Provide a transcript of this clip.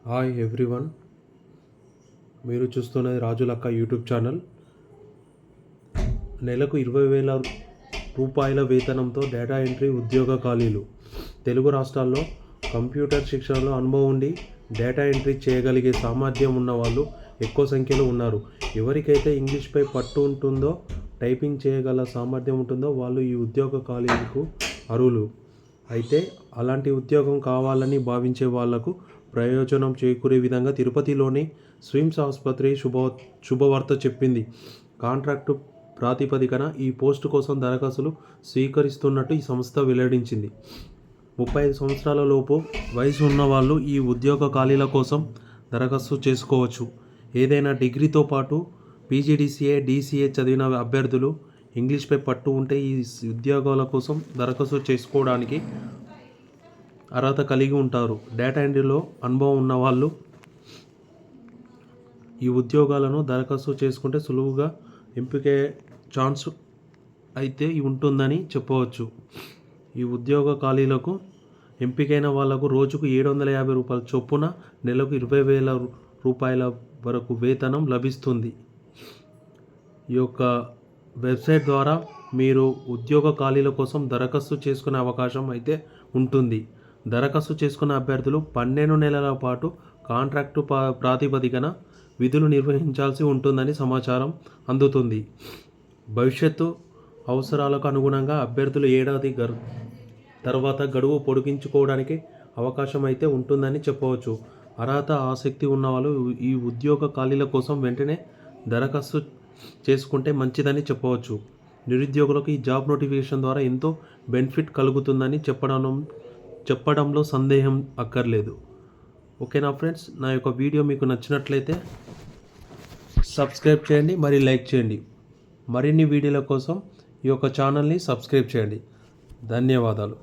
Hi everyone, మీరు చూస్తున్నది రాజులక్క YouTube channel. నెలకు 20,000 రూపాయల వేతనంతో డేటా ఎంట్రీ ఉద్యోగ ఖాళీలు. తెలుగు రాష్ట్రాల్లో కంప్యూటర్ శిక్షణలో అనుభవం ఉండి డేటా ఎంట్రీ చేయగలిగే సామర్థ్యం ఉన్న వాళ్ళు ఎక్కువ సంఖ్యలో ఉన్నారు. ఎవరికైతే ఇంగ్లీష్పై పట్టు ఉంటుందో, టైపింగ్ చేయగల సామర్థ్యం ఉంటుందో వాళ్ళు ఈ ఉద్యోగ ఖాళీలకు అర్హులు. అయితే అలాంటి ఉద్యోగం కావాలని భావించే వాళ్లకు ప్రయోజనం చేకూరే విధంగా తిరుపతిలోని స్విమ్స్ ఆసుపత్రి శుభవార్త చెప్పింది. కాంట్రాక్టు ప్రాతిపదికన ఈ పోస్టు కోసం దరఖాస్తులు స్వీకరిస్తున్నట్టు ఈ సంస్థ వెల్లడించింది. 35 సంవత్సరాల లోపు వయసు ఉన్న వాళ్ళు ఈ ఉద్యోగ ఖాళీల కోసం దరఖాస్తు చేసుకోవచ్చు. ఏదైనా డిగ్రీతో పాటు పీజీడీసీఏ, డీసీఏ చదివిన అభ్యర్థులు ఇంగ్లీష్పై పట్టు ఉంటే ఈ ఉద్యోగాల కోసం దరఖాస్తు చేసుకోవడానికి అర్హత కలిగి ఉంటారు. డేటా ఎంట్రీలో అనుభవం ఉన్న వాళ్ళు ఈ ఉద్యోగాలను దరఖాస్తు చేసుకుంటే సులువుగా ఎంపికే ఛాన్స్ అయితే ఉంటుందని చెప్పవచ్చు. ఈ ఉద్యోగ ఖాళీలకు ఎంపికైన వాళ్లకు రోజుకు 750 రూపాయల చొప్పున నెలకు 20,000 రూపాయల వరకు వేతనం లభిస్తుంది. ఈ యొక్క వెబ్సైట్ ద్వారా మీరు ఉద్యోగ ఖాళీల కోసం దరఖాస్తు చేసుకునే అవకాశం అయితే ఉంటుంది. దరఖాస్తు చేసుకున్న అభ్యర్థులు 12 నెలల పాటు కాంట్రాక్టు ప్రాతిపదికన విధులు నిర్వహించాల్సి ఉంటుందని సమాచారం అందుతుంది. భవిష్యత్తు అవసరాలకు అనుగుణంగా అభ్యర్థులు ఏడాది తర్వాత గడువు పొడిగించుకోవడానికి అవకాశం అయితే ఉంటుందని చెప్పవచ్చు. అర్హత, ఆసక్తి ఉన్నవాళ్ళు ఈ ఉద్యోగ ఖాళీల కోసం వెంటనే దరఖాస్తు చేసుకుంటే మంచిదని చెప్పవచ్చు. నిరుద్యోగులకు ఈ జాబ్ నోటిఫికేషన్ ద్వారా ఎంతో బెనిఫిట్ కలుగుతుందని చెప్పడంలో సందేహం అక్కర్లేదు. ఓకేనా ఫ్రెండ్స్, నా యొక్క వీడియో మీకు నచ్చినట్లయితే సబ్స్క్రైబ్ చేయండి, మరి లైక్ చేయండి. మరిన్ని వీడియోల కోసం ఈ యొక్క ఛానల్ని సబ్స్క్రైబ్ చేయండి. ధన్యవాదాలు.